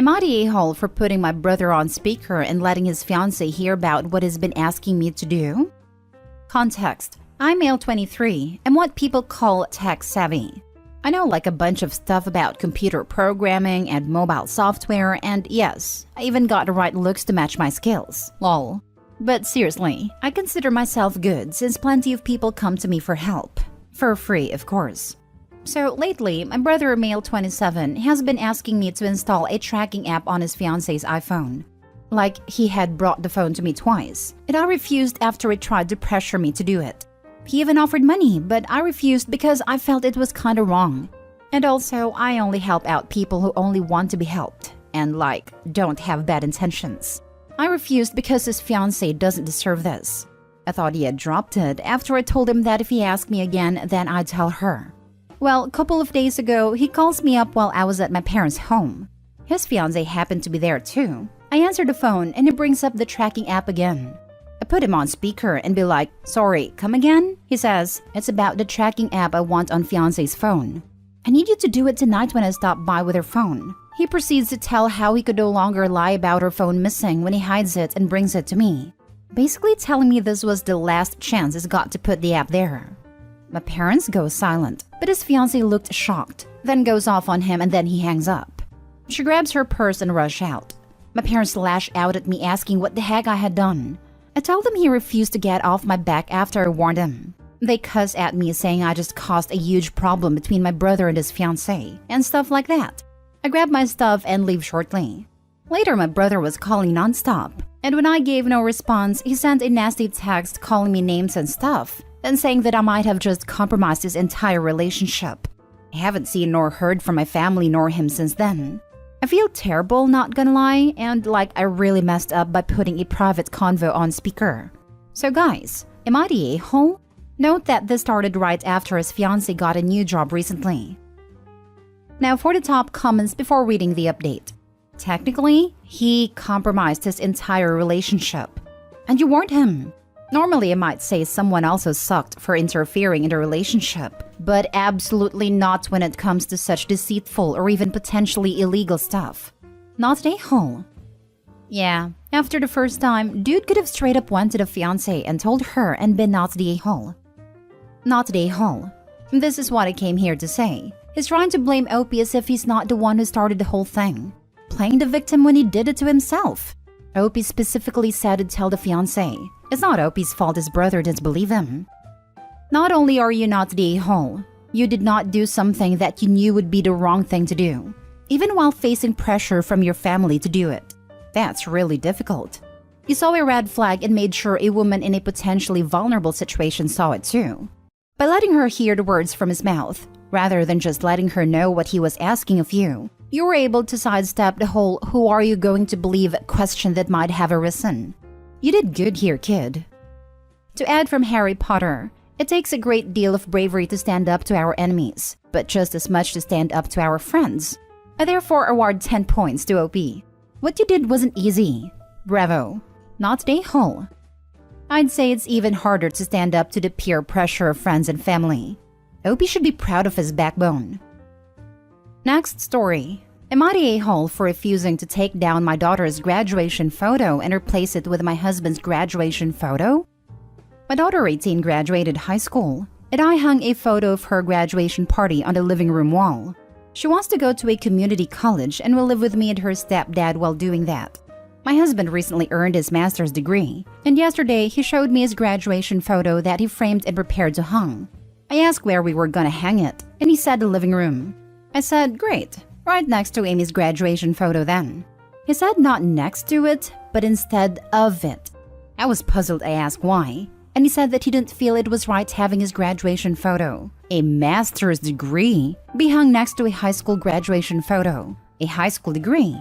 Am I the a-hole for putting my brother on speaker and letting his fiancée hear about what he's been asking me to do? Context: I'm male 23 and what people call tech-savvy. I know like a bunch of stuff about computer programming and mobile software, and yes, I even got the right looks to match my skills. Lol. But seriously, I consider myself good since plenty of people come to me for help. For free, of course. So lately, my brother, male 27, has been asking me to install a tracking app on his fiancé's iPhone. Like, he had brought the phone to me twice, and I refused after he tried to pressure me to do it. He even offered money, but I refused because I felt it was kinda wrong. And also, I only help out people who only want to be helped, and like, don't have bad intentions. I refused because his fiancée doesn't deserve this. I thought he had dropped it after I told him that if he asked me again, then I'd tell her. Well, a couple of days ago, he calls me up while I was at my parents' home. His fiancée happened to be there too. I answer the phone and he brings up the tracking app again. I put him on speaker and be like, "Sorry, come again?" He says, "It's about the tracking app I want on fiancé's phone. I need you to do it tonight when I stop by with her phone." He proceeds to tell how he could no longer lie about her phone missing when he hides it and brings it to me. Basically telling me this was the last chance he's got to put the app there. My parents go silent, but his fiancée looked shocked, then goes off on him and then he hangs up. She grabs her purse and rushes out. My parents lash out at me asking what the heck I had done. I told them he refused to get off my back after I warned him. They cuss at me saying I just caused a huge problem between my brother and his fiancée, and stuff like that. I grab my stuff and leave shortly. Later, my brother was calling nonstop, and when I gave no response, he sent a nasty text calling me names and stuff, and saying that I might have just compromised his entire relationship. I haven't seen nor heard from my family nor him since then. I feel terrible, not gonna lie, and like I really messed up by putting a private convo on speaker. So guys, am I the a-hole? Note that this started right after his fiancée got a new job recently. Now for the top comments before reading the update. Technically, he compromised his entire relationship. And you warned him. Normally, I might say someone also sucked for interfering in the relationship, but absolutely not when it comes to such deceitful or even potentially illegal stuff. Not an a-hole. Yeah, after the first time, dude could have straight up went to the fiancée and told her and been not the a-hole. Not the a-hole. This is what I came here to say. He's trying to blame Opie as if he's not the one who started the whole thing. Playing the victim when he did it to himself. Opie specifically said to tell the fiancé. It's not Opie's fault his brother didn't believe him. Not only are you not the a-hole, you did not do something that you knew would be the wrong thing to do, even while facing pressure from your family to do it. That's really difficult. You saw a red flag and made sure a woman in a potentially vulnerable situation saw it too. By letting her hear the words from his mouth, rather than just letting her know what he was asking of you, you were able to sidestep the whole "who are you going to believe" question that might have arisen. You did good here, kid. To add from Harry Potter, it takes a great deal of bravery to stand up to our enemies, but just as much to stand up to our friends. I therefore award 10 points to OP. What you did wasn't easy. Bravo. Not a hole. I'd say it's even harder to stand up to the peer pressure of friends and family. OP should be proud of his backbone. Next story. Am I the a-hole for refusing to take down my daughter's graduation photo and replace it with my husband's graduation photo? My daughter 18 graduated high school, and I hung a photo of her graduation party on the living room wall. She wants to go to a community college and will live with me and her stepdad while doing that. My husband recently earned his master's degree, and yesterday he showed me his graduation photo that he framed and prepared to hang. I asked where we were gonna hang it, and he said the living room. I said, great. Right next to Amy's graduation photo then. He said not next to it, but instead of it. I was puzzled. I asked why, and he said that he didn't feel it was right having his graduation photo, a master's degree, be hung next to a high school graduation photo, a high school degree.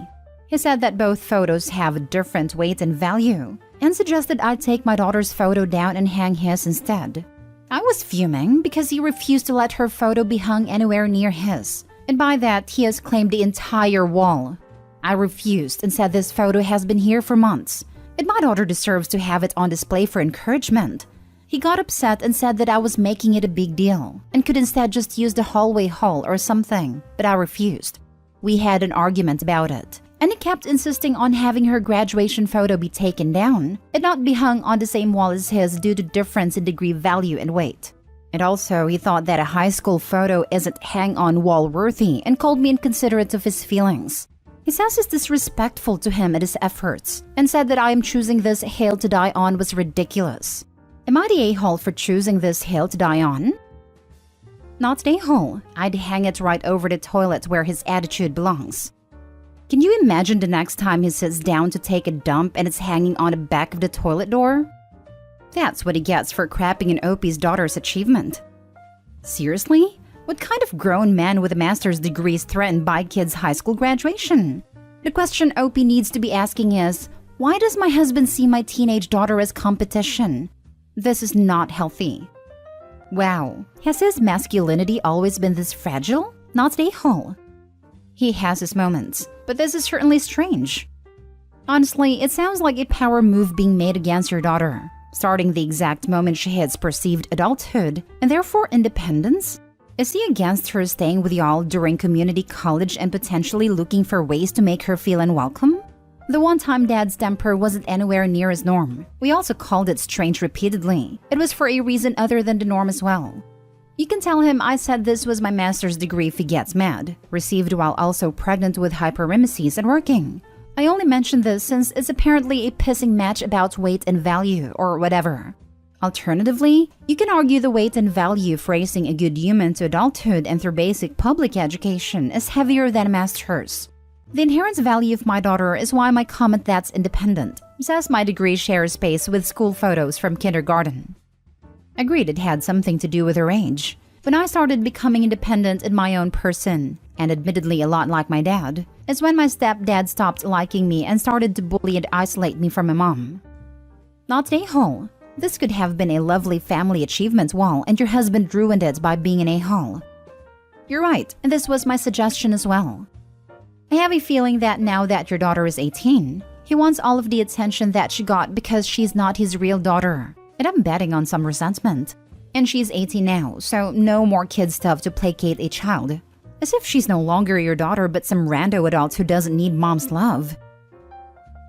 He said that both photos have a different weight and value, and suggested I take my daughter's photo down and hang his instead. I was fuming because he refused to let her photo be hung anywhere near his. And by that, he has claimed the entire wall. I refused and said this photo has been here for months, and my daughter deserves to have it on display for encouragement. He got upset and said that I was making it a big deal, and could instead just use the hallway hall or something, but I refused. We had an argument about it, and he kept insisting on having her graduation photo be taken down and not be hung on the same wall as his due to difference in degree value and weight. And also, he thought that a high school photo isn't hang-on-wall worthy and called me inconsiderate of his feelings. He says it's disrespectful to him and his efforts, and said that I am choosing this hill to die on was ridiculous. Am I the a-hole for choosing this hill to die on? Not the a-hole. I'd hang it right over the toilet where his attitude belongs. Can you imagine the next time he sits down to take a dump and it's hanging on the back of the toilet door? That's what he gets for crapping an OP's daughter's achievement. Seriously? What kind of grown man with a master's degree is threatened by kids' high school graduation? The question OP needs to be asking is, why does my husband see my teenage daughter as competition? This is not healthy. Wow, has his masculinity always been this fragile? Not the a-hole. He has his moments, but this is certainly strange. Honestly, it sounds like a power move being made against your daughter, starting the exact moment she hits perceived adulthood and therefore independence. Is he against her staying with y'all during community college and potentially looking for ways to make her feel unwelcome? The one-time dad's temper wasn't anywhere near his norm. We also called it strange repeatedly. It was for a reason other than the norm as well. You can tell him I said this was my master's degree if he gets mad, received while also pregnant with hyperemesis and working. I only mention this since it's apparently a pissing match about weight and value or whatever. Alternatively, you can argue the weight and value of raising a good human to adulthood and through basic public education is heavier than a master's. The inherent value of my daughter is why my comment that's independent, says my degree shares space with school photos from kindergarten. Agreed it had something to do with her age. When I started becoming independent in my own person, and admittedly a lot like my dad, is when my stepdad stopped liking me and started to bully and isolate me from my mom. Not the a-hole. This could have been a lovely family achievement wall and your husband ruined it by being an a-hole. You're right, and this was my suggestion as well. I have a feeling that now that your daughter is 18, he wants all of the attention that she got because she's not his real daughter. And I'm betting on some resentment. And she's 18 now, so no more kid stuff to placate a child. As if she's no longer your daughter but some rando adult who doesn't need mom's love.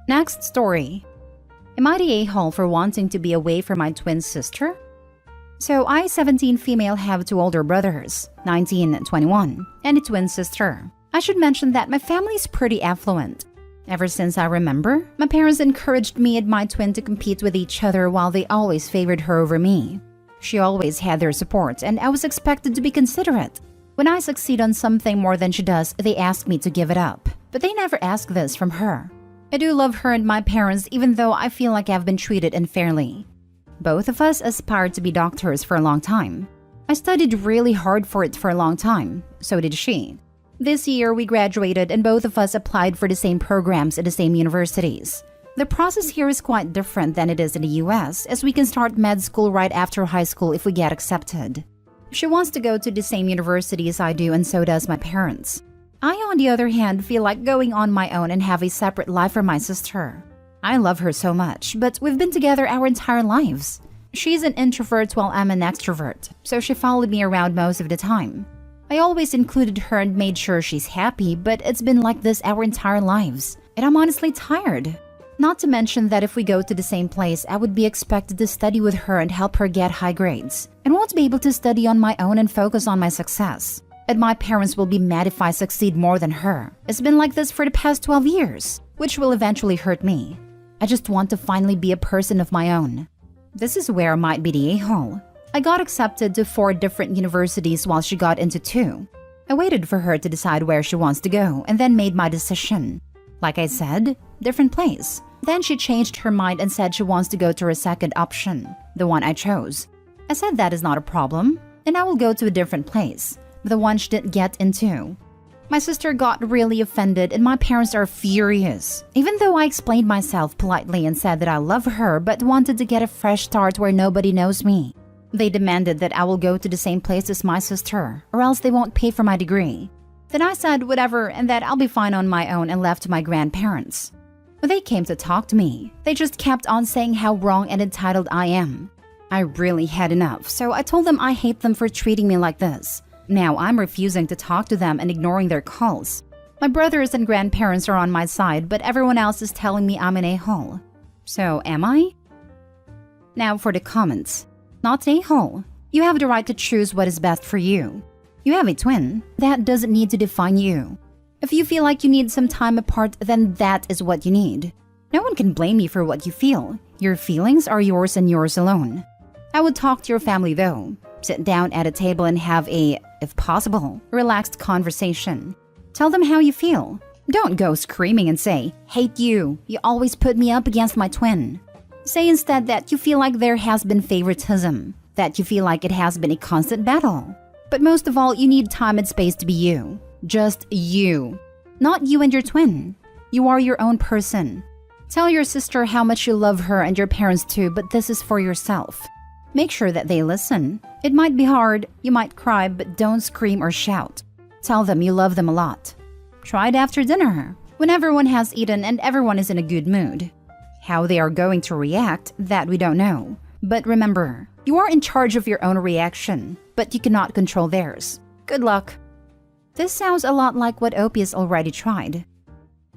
Next story. Am I the a-hole for wanting to be away from my twin sister? So I, 17 female, have two older brothers, 19 and 21, and a twin sister. I should mention that my family's pretty affluent. Ever since I remember, my parents encouraged me and my twin to compete with each other while they always favored her over me. She always had their support, and I was expected to be considerate. When I succeed on something more than she does, they ask me to give it up. But they never ask this from her. I do love her and my parents even though I feel like I've been treated unfairly. Both of us aspired to be doctors for a long time. I studied really hard for it for a long time, so did she. This year we graduated and both of us applied for the same programs at the same universities. The process here is quite different than it is in the US, as we can start med school right after high school if we get accepted. She wants to go to the same university as I do and so does my parents. I, on the other hand, feel like going on my own and have a separate life from my sister. I love her so much, but we've been together our entire lives. She's an introvert while I'm an extrovert, so she followed me around most of the time. I always included her and made sure she's happy, but it's been like this our entire lives, and I'm honestly tired. Not to mention that if we go to the same place, I would be expected to study with her and help her get high grades, and won't be able to study on my own and focus on my success. And my parents will be mad if I succeed more than her. It's been like this for the past 12 years, which will eventually hurt me. I just want to finally be a person of my own. This is where I might be the a-hole. I got accepted to 4 different universities while she got into 2. I waited for her to decide where she wants to go and then made my decision. Like I said, different place. Then she changed her mind and said she wants to go to her second option, the one I chose. I said that is not a problem, and I will go to a different place, the one she didn't get into. My sister got really offended and my parents are furious, even though I explained myself politely and said that I love her but wanted to get a fresh start where nobody knows me. They demanded that I will go to the same place as my sister, or else they won't pay for my degree. Then I said whatever and that I'll be fine on my own and left to my grandparents. They came to talk to me. They just kept on saying how wrong and entitled I am. I really had enough, so I told them I hate them for treating me like this. Now I'm refusing to talk to them and ignoring their calls. My brothers and grandparents are on my side, but everyone else is telling me I'm an a-hole. So am I? Now for the comments. Not an a-hole. You have the right to choose what is best for you. You have a twin. That doesn't need to define you. If you feel like you need some time apart, then that is what you need. No one can blame you for what you feel. Your feelings are yours and yours alone. I would talk to your family though. Sit down at a table and have a, if possible, relaxed conversation. Tell them how you feel. Don't go screaming and say, "Hate you. You always put me up against my twin." Say instead that you feel like there has been favoritism, that you feel like it has been a constant battle. But most of all, you need time and space to be you. Just you. Not you and your twin. You are your own person. Tell your sister how much you love her and your parents too, but this is for yourself. Make sure that they listen. It might be hard, you might cry, but don't scream or shout. Tell them you love them a lot. Try it after dinner, when everyone has eaten and everyone is in a good mood. How they are going to react, that we don't know. But remember, you are in charge of your own reaction, but you cannot control theirs. Good luck. This sounds a lot like what Opie has already tried.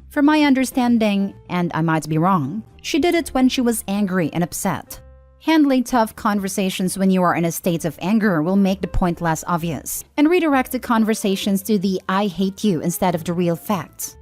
From my understanding, and I might be wrong, she did it when she was angry and upset. Handling tough conversations when you are in a state of anger will make the point less obvious and redirect the conversations to the "I hate you" instead of the real facts.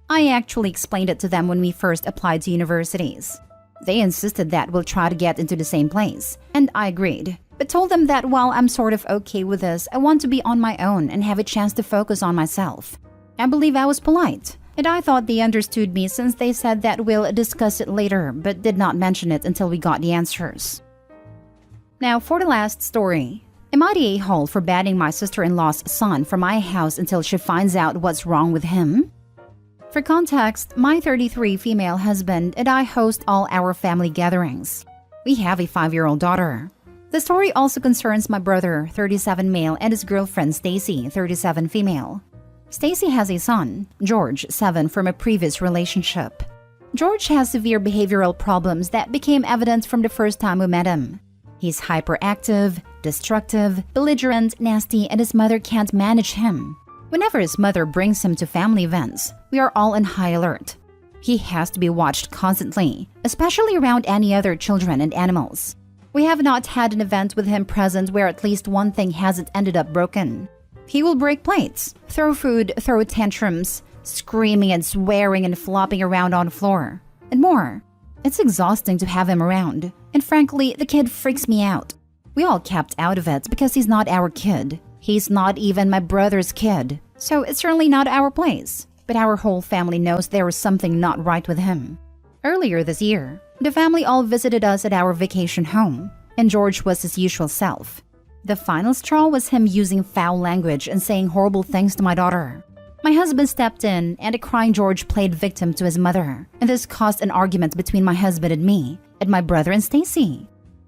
I actually explained it to them when we first applied to universities. They insisted that we'll try to get into the same place, and I agreed, but told them that while I'm sort of okay with this, I want to be on my own and have a chance to focus on myself. I believe I was polite, and I thought they understood me since they said that we'll discuss it later, but did not mention it until we got the answers. Now for the last story. Am I the a-hole for banning my sister-in-law's son from my house until she finds out what's wrong with him? For context, my 33 female husband and I host all our family gatherings. We have a 5-year-old daughter. The story also concerns my brother, 37 male, and his girlfriend Stacy, 37 female. Stacy has a son, George, 7, from a previous relationship. George has severe behavioral problems that became evident from the first time we met him. He's hyperactive, destructive, belligerent, nasty, and his mother can't manage him. Whenever his mother brings him to family events, we are all on high alert. He has to be watched constantly, especially around any other children and animals. We have not had an event with him present where at least one thing hasn't ended up broken. He will break plates, throw food, throw tantrums, screaming and swearing and flopping around on the floor, and more. It's exhausting to have him around, and frankly, the kid freaks me out. We all kept out of it because he's not our kid. He's not even my brother's kid, so it's certainly not our place. But our whole family knows there is something not right with him. Earlier this year, the family all visited us at our vacation home, and George was his usual self. The final straw was him using foul language and saying horrible things to my daughter. My husband stepped in, and a crying George played victim to his mother, and this caused an argument between my husband and me, and my brother and Stacy.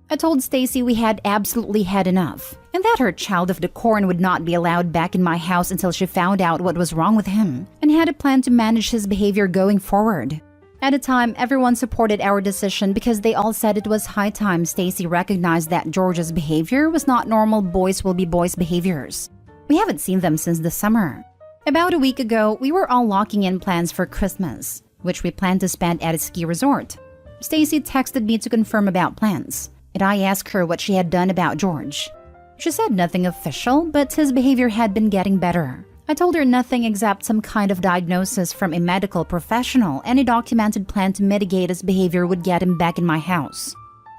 I told Stacy we had absolutely had enough, and that her child of the corn would not be allowed back in my house until she found out what was wrong with him, and had a plan to manage his behavior going forward. At the time, everyone supported our decision because they all said it was high time Stacy recognized that George's behavior was not normal boys will be boys behaviors. We haven't seen them since the summer. About a week ago, we were all locking in plans for Christmas, which we planned to spend at a ski resort. Stacy texted me to confirm about plans, and I asked her what she had done about George. She said nothing official, but his behavior had been getting better. I told her nothing except some kind of diagnosis from a medical professional and a documented plan to mitigate his behavior would get him back in my house.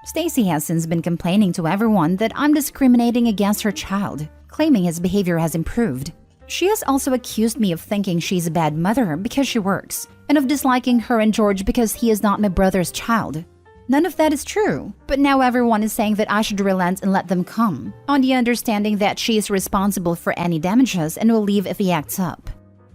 Stacy has since been complaining to everyone that I'm discriminating against her child, claiming his behavior has improved. She has also accused me of thinking she's a bad mother because she works, and of disliking her and George because he is not my brother's child. None of that is true, but now everyone is saying that I should relent and let them come, on the understanding that she is responsible for any damages and will leave if he acts up.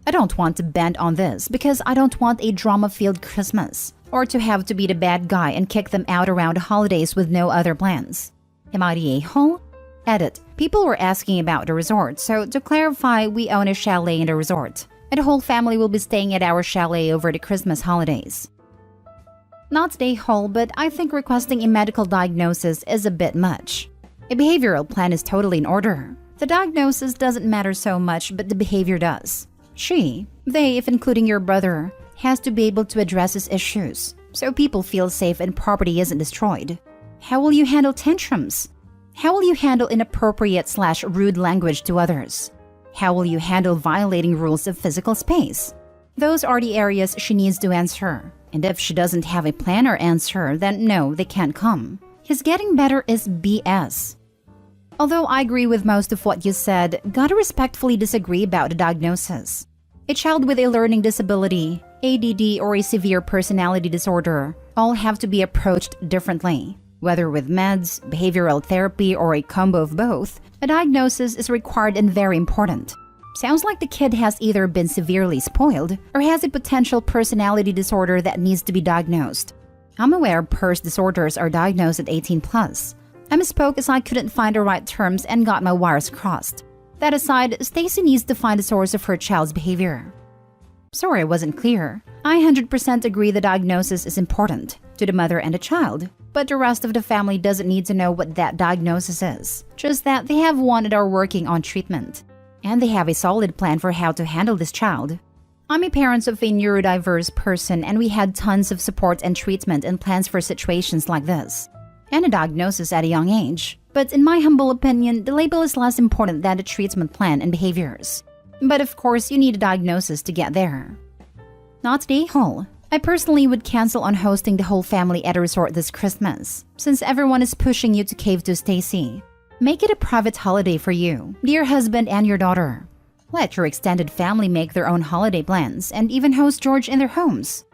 I don't want to bend on this because I don't want a drama-filled Christmas, or to have to be the bad guy and kick them out around the holidays with no other plans. Am I the a-hole? Edit. People were asking about the resort, so to clarify, we own a chalet in the resort, and the whole family will be staying at our chalet over the Christmas holidays. Not the a-hole, but I think requesting a medical diagnosis is a bit much. A behavioral plan is totally in order. The diagnosis doesn't matter so much, but the behavior does. She, They, if including your brother, has to be able to address his issues so people feel safe and property isn't destroyed. How will you handle tantrums? How will you handle inappropriate/rude language to others? How will you handle violating rules of physical space? Those are the areas she needs to answer. And if she doesn't have a plan or answer, then no, they can't come. His getting better is BS. Although I agree with most of what you said, gotta respectfully disagree about the diagnosis. A child with a learning disability, ADD, or a severe personality disorder all have to be approached differently. Whether with meds, behavioral therapy, or a combo of both, a diagnosis is required and very important. Sounds like the kid has either been severely spoiled or has a potential personality disorder that needs to be diagnosed. I'm aware PERS disorders are diagnosed at 18 plus. I misspoke as I couldn't find the right terms and got my wires crossed. That aside, Stacy needs to find the source of her child's behavior. Sorry I wasn't clear. I 100% agree the diagnosis is important to the mother and the child, but the rest of the family doesn't need to know what that diagnosis is, just that they have one and are working on treatment. And they have a solid plan for how to handle this child. I'm a parent of a neurodiverse person, and we had tons of support and treatment and plans for situations like this. And a diagnosis at a young age. But in my humble opinion, the label is less important than the treatment plan and behaviors. But of course, you need a diagnosis to get there. Not the a-hole. I personally would cancel on hosting the whole family at a resort this Christmas, since everyone is pushing you to cave to Stacy. Make it a private holiday for you, dear husband, and your daughter. Let your extended family make their own holiday plans and even host George in their homes.